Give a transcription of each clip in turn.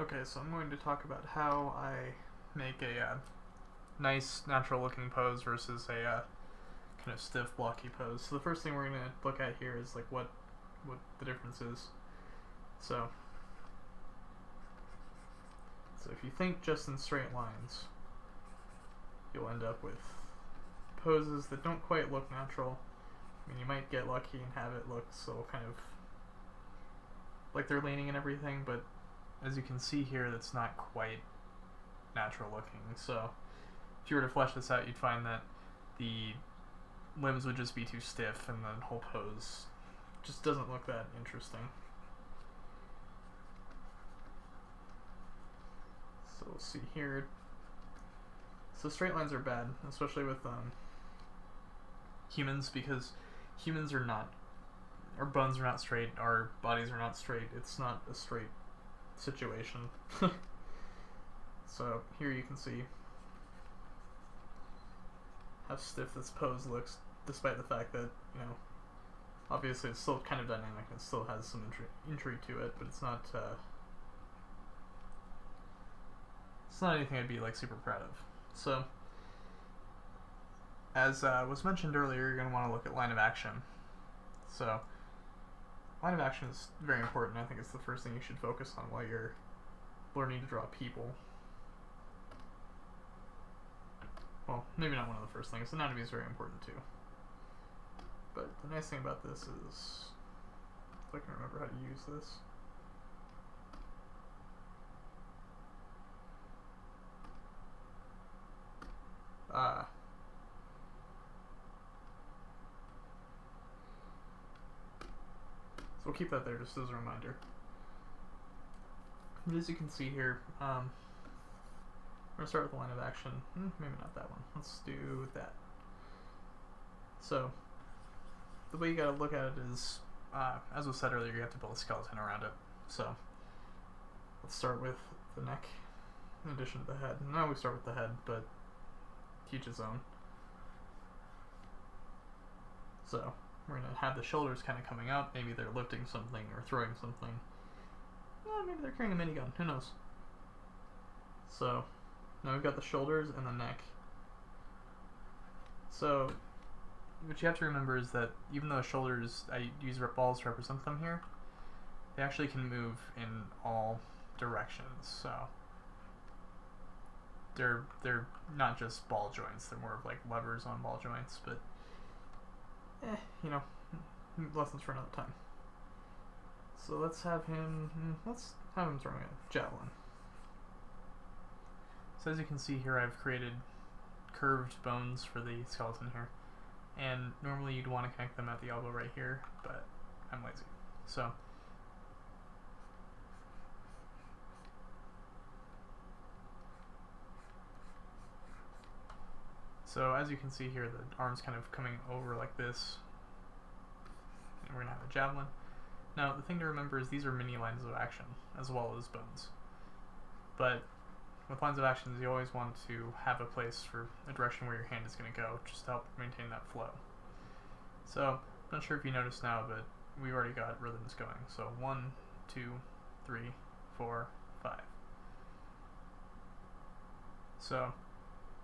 Okay, so I'm going to talk about how I make a nice, natural-looking pose versus a kind of stiff, blocky pose. So the first thing we're going to look at here is like what the difference is. So if you think just in straight lines, you'll end up with poses that don't quite look natural. I mean, you might get lucky and have it look so kind of like they're leaning and everything, but as you can see here, that's not quite natural looking. So if you were to flesh this out, you'd find that the limbs would just be too stiff and the whole pose just doesn't look that interesting. So we'll see here. So straight lines are bad, especially with humans, because humans are not, our bones are not straight, our bodies are not straight. It's not a straight situation. So here you can see how stiff this pose looks, despite the fact that, you know, obviously it's still kind of dynamic and it still has some intrigue to it, but it's not anything I'd be like super proud of. So as was mentioned earlier, you're going to want to look at line of action. So line of action is very important. I think it's the first thing you should focus on while you're learning to draw people. Well, maybe not one of the first things. Anatomy is very important too. But the nice thing about this is, if I can remember how to use this. So we'll keep that there just as a reminder. But as you can see here, we're going to start with the line of action. Maybe not that one. Let's do that. So the way you got to look at it is, as was said earlier, you have to build a skeleton around it. So let's start with the neck in addition to the head. Now we start with the head, but to each his own. So we're going to have the shoulders kind of coming up. Maybe they're lifting something or throwing something. Maybe they're carrying a minigun. Who knows? So now we've got the shoulders and the neck. So what you have to remember is that even though the shoulders, I use balls to represent them here, they actually can move in all directions. So they're not just ball joints. They're more of like levers on ball joints, but you know, lessons for another time. So let's have him throwing a javelin. So as you can see here, I've created curved bones for the skeleton here. And normally you'd want to connect them at the elbow right here, but I'm lazy. So as you can see here, the arm's kind of coming over like this. And we're going to have a javelin. Now, the thing to remember is these are mini lines of action, as well as bones. But with lines of actions, you always want to have a place for a direction where your hand is going to go, just to help maintain that flow. So, I'm not sure if you noticed now, but we already got rhythms going. So 1, 2, 3, 4, 5. So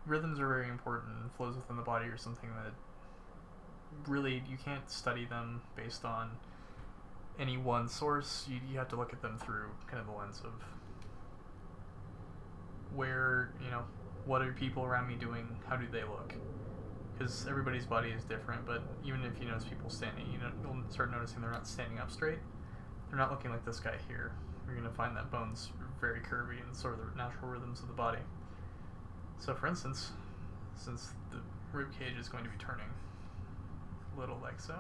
rhythms are very important, and flows within the body are something that really you can't study them based on any one source. You have to look at them through kind of the lens of where, you know, what are people around me doing, how do they look, because everybody's body is different. But even if you notice people standing, you'll start noticing they're not standing up straight. They're not looking like this guy here. You're going to find that bone's very curvy and sort of the natural rhythms of the body. So for instance, since the rib cage is going to be turning a little like so,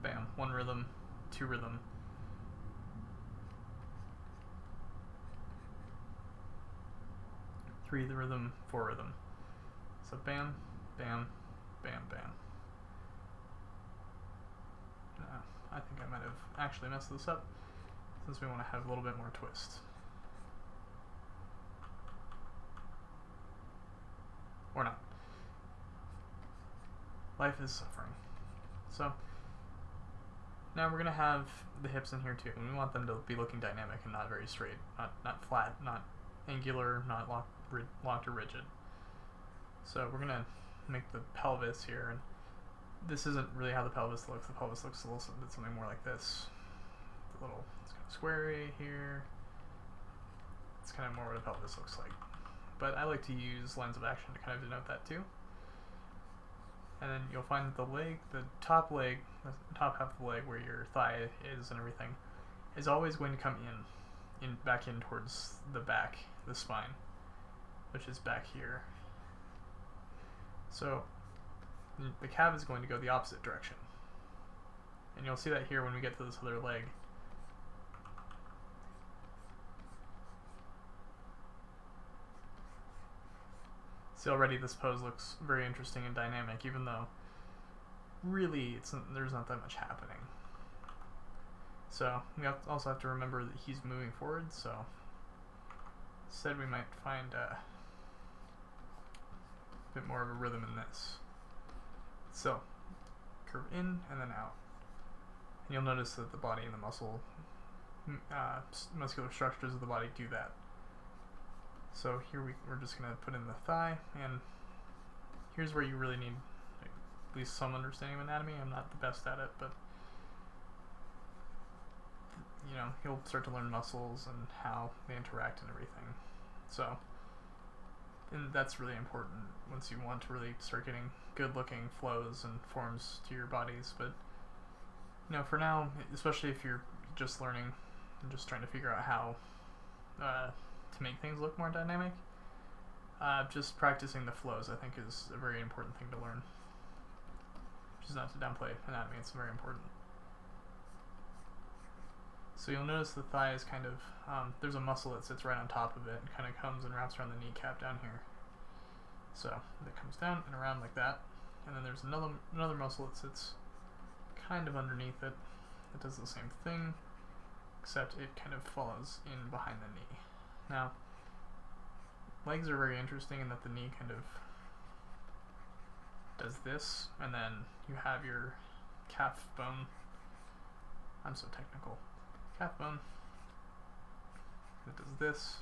bam, 1 rhythm, 2 rhythm, 3 the rhythm, 4 rhythm. So bam, bam, bam, bam. I think I might have actually messed this up, since we want to have a little bit more twist. Or not. Life is suffering. So Now we're going to have the hips in here too, and we want them to be looking dynamic and not very straight, not flat, not angular, not locked or rigid. So we're going to make the pelvis here, and this isn't really how the pelvis looks. The pelvis looks a little bit something more like this. It's kind of squarey here. It's kind of more what a pelvis looks like. But I like to use lines of action to kind of denote that too. And then you'll find that the top half of the leg where your thigh is and everything, is always going to come back in towards the back, the spine, which is back here. So the calf is going to go the opposite direction. And you'll see that here when we get to this other leg. See, already this pose looks very interesting and dynamic, even though really there's not that much happening. So we also have to remember that he's moving forward, so instead we might find a bit more of a rhythm in this. So curve in and then out. And you'll notice that the body and the muscular structures of the body do that. So here we're just going to put in the thigh, and here's where you really need at least some understanding of anatomy. I'm not the best at it, but you know, you'll start to learn muscles and how they interact and everything. So, and that's really important once you want to really start getting good looking flows and forms to your bodies. But you know, for now, especially if you're just learning and just trying to figure out how to make things look more dynamic, just practicing the flows I think is a very important thing to learn. Which is not to downplay anatomy, it's very important. So you'll notice the thigh is kind of, there's a muscle that sits right on top of it and kind of comes and wraps around the kneecap down here. So it comes down and around like that, and then there's another muscle that sits kind of underneath it. It does the same thing, except it kind of follows in behind the knee. Now, legs are very interesting in that the knee kind of does this, and then you have your calf bone. I'm so technical. Calf bone. It does this.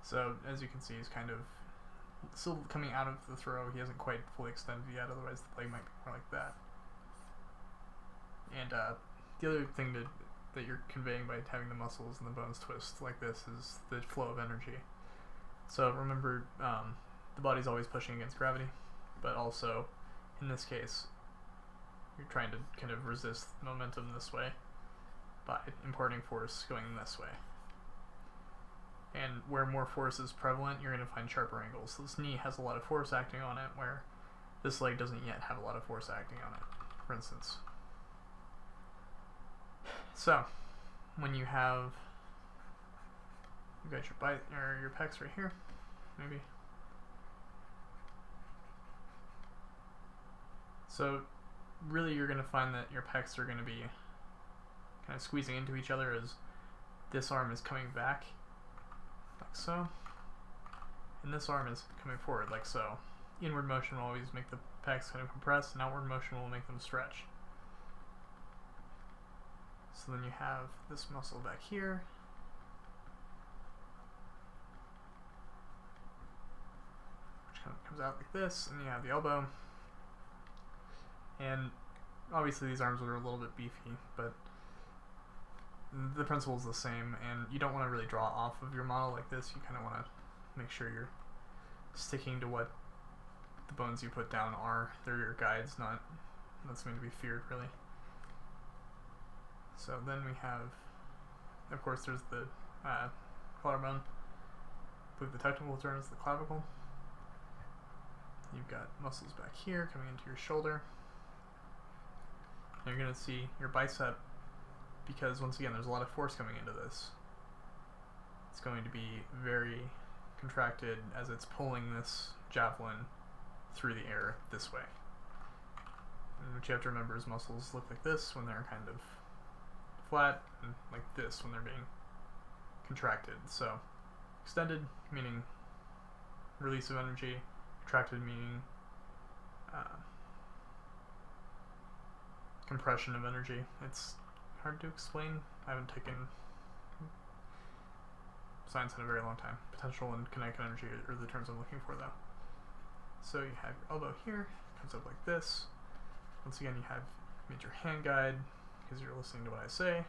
So, as you can see, he's kind of still coming out of the throw. He hasn't quite fully extended yet, otherwise the leg might be more like that. And the other thing that you're conveying by having the muscles and the bones twist like this is the flow of energy. So remember, the body's always pushing against gravity, but also, in this case, you're trying to kind of resist momentum this way by imparting force going this way. And where more force is prevalent, you're going to find sharper angles. So this knee has a lot of force acting on it, where this leg doesn't yet have a lot of force acting on it, for instance. So, when you've got your pecs right here, maybe. So, really you're going to find that your pecs are going to be kind of squeezing into each other as this arm is coming back, like so, and this arm is coming forward, like so. Inward motion will always make the pecs kind of compress, and outward motion will make them stretch. So then you have this muscle back here, which kind of comes out like this, and you have the elbow. And obviously these arms are a little bit beefy, but the principle is the same, and you don't want to really draw off of your model like this. You kind of want to make sure you're sticking to what the bones you put down are. They're your guides, not something to be feared, really. So then we have, of course, there's the collarbone. I believe the technical term is the clavicle. You've got muscles back here coming into your shoulder. And you're going to see your bicep, because once again there's a lot of force coming into this. It's going to be very contracted as it's pulling this javelin through the air this way. And what you have to remember is muscles look like this when they're kind of flat, and like this when they're being contracted. So extended meaning release of energy, contracted meaning compression of energy. It's hard to explain. I haven't taken science in a very long time. Potential and kinetic energy are the terms I'm looking for, though. So you have your elbow here, comes up like this. Once again, you have your hand guide, because you're listening to what I say.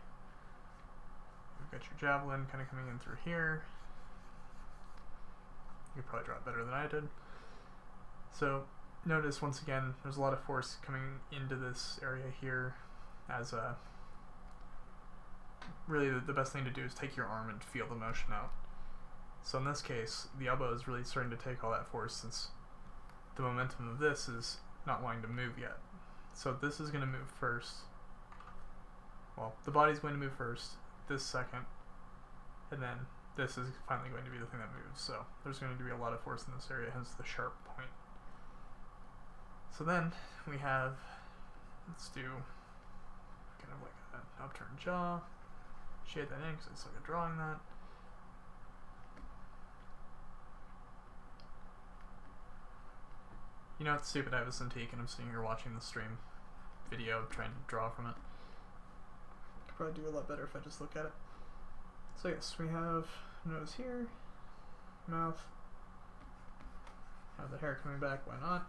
You've got your javelin kind of coming in through here. You could probably draw it better than I did. So notice, once again, there's a lot of force coming into this area here. As a really the best thing to do is take your arm and feel the motion out. So in this case, the elbow is really starting to take all that force, since the momentum of this is not wanting to move yet. So this is going to move first. Well, the body's going to move first, this second, and then this is finally going to be the thing that moves. So there's going to be a lot of force in this area, hence the sharp point. So then we have, let's do kind of like an upturned jaw. Shade that in because it's like a drawing that. You know, it's stupid. I have a Cintiq and I'm sitting here watching the stream video trying to draw from it. Could probably do a lot better if I just look at it. So yes, we have nose here, mouth, have the hair coming back, why not?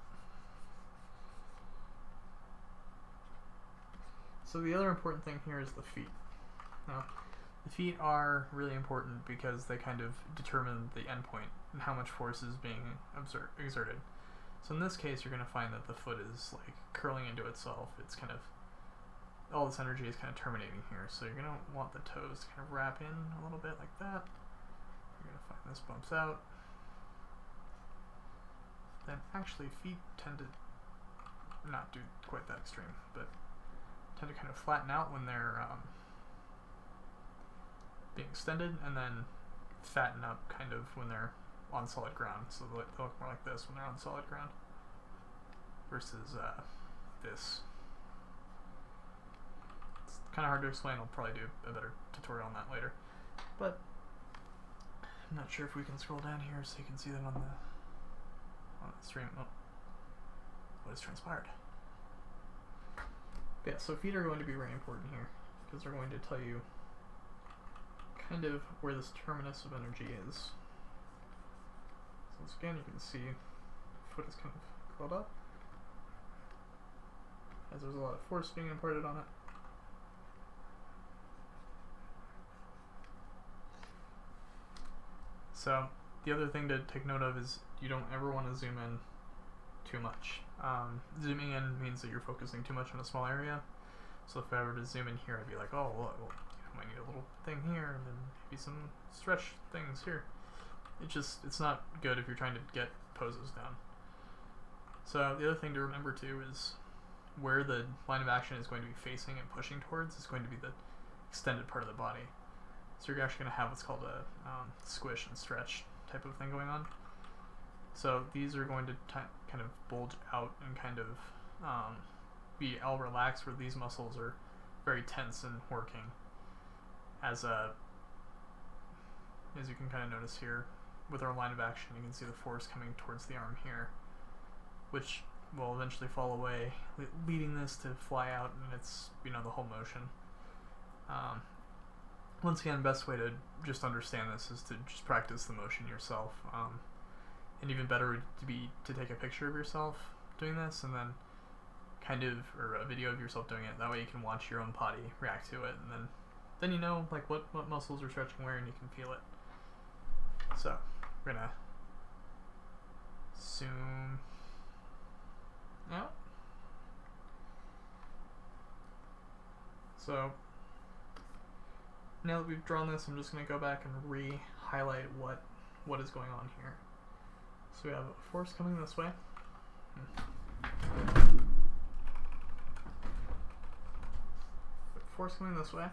So the other important thing here is the feet. Now, the feet are really important because they kind of determine the endpoint and how much force is being exerted. So in this case, you're going to find that the foot is like curling into itself. It's kind of, all this energy is kind of terminating here. So you're going to want the toes to kind of wrap in a little bit like that. You're going to find this bumps out. Then actually feet tend to not do quite that extreme, but tend to kind of flatten out when they're being extended, and then fatten up kind of when they're on solid ground. So they'll look more like this when they're on solid ground versus this. It's kind of hard to explain. I'll probably do a better tutorial on that later. But I'm not sure if we can scroll down here so you can see them on the stream. Oh, what has transpired? But yeah, so feet are going to be very important here because they're going to tell you kind of where this terminus of energy is. So once again, you can see foot is kind of curled up as there's a lot of force being imparted on it. So the other thing to take note of is you don't ever want to zoom in too much. Zooming in means that you're focusing too much on a small area. So if I were to zoom in here, I'd be like, oh, well, I might need a little thing here, and then maybe some stretch things here. It's not good if you're trying to get poses down. So the other thing to remember too is where the line of action is going to be facing and pushing towards is going to be the extended part of the body. So you're actually going to have what's called a squish and stretch type of thing going on. So these are going to kind of bulge out and kind of be all relaxed, where these muscles are very tense and working. As you can kind of notice here, with our line of action, you can see the force coming towards the arm here, which will eventually fall away, leading this to fly out, and it's, you know, the whole motion. Once again, best way to just understand this is to just practice the motion yourself. And even better would be to take a picture of yourself doing this, and then kind of, or a video of yourself doing it. That way you can watch your own body react to it, and then you know like what muscles are stretching where, and you can feel it. So we're gonna zoom out. So now that we've drawn this, I'm just gonna go back and re-highlight what is going on here. So we have a force coming this way. Force coming this way.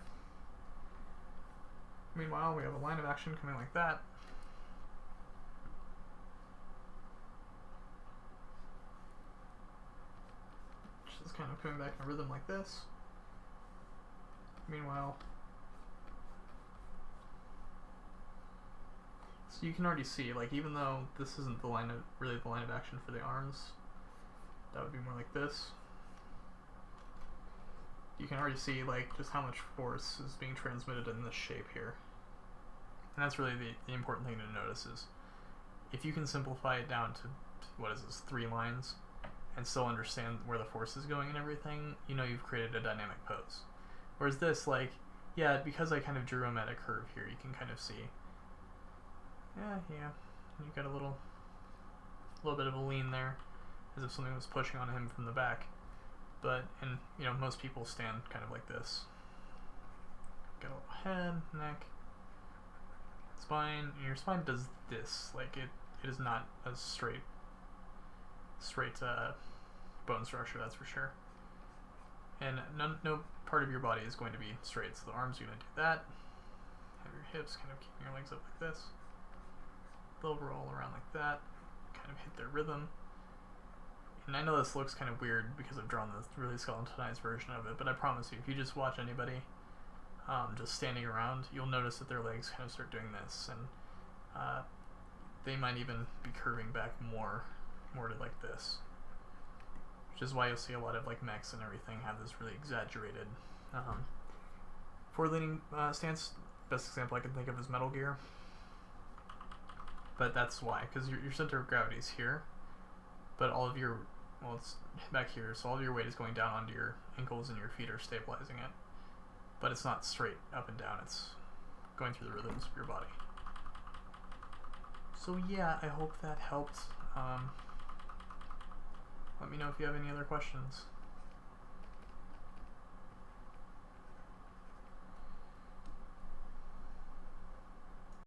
Meanwhile, we have a line of action coming like that. Which is kind of coming back in a rhythm like this. Meanwhile, so you can already see, like, even though this isn't really the line of action for the arms, that would be more like this. you can already see like just how much force is being transmitted in this shape here. And that's really the important thing to notice is if you can simplify it down to, what is this, 3 lines, and still understand where the force is going and everything, you know you've created a dynamic pose. Whereas this, like, yeah, because I kind of drew him at a curve here, you can kind of see, yeah, you got a little bit of a lean there, as if something was pushing on him from the back. But, and, you know, most people stand kind of like this. Got a little head, neck, spine, and your spine does this. Like, it is not a straight bone structure, that's for sure. And no part of your body is going to be straight, so the arms are going to do that. Have your hips kind of keeping your legs up like this. They'll roll around like that, kind of hit their rhythm. And I know this looks kind of weird because I've drawn this really skeletonized version of it, but I promise you, if you just watch anybody just standing around, you'll notice that their legs kind of start doing this, and they might even be curving back more to like this. Which is why you'll see a lot of like mechs and everything have this really exaggerated forward-leaning stance. Best example I can think of is Metal Gear. But that's why, because your center of gravity is here, but all of your, well, it's back here, so all of your weight is going down onto your ankles and your feet are stabilizing it. But it's not straight up and down, it's going through the rhythms of your body. So yeah, I hope that helped. Let me know if you have any other questions.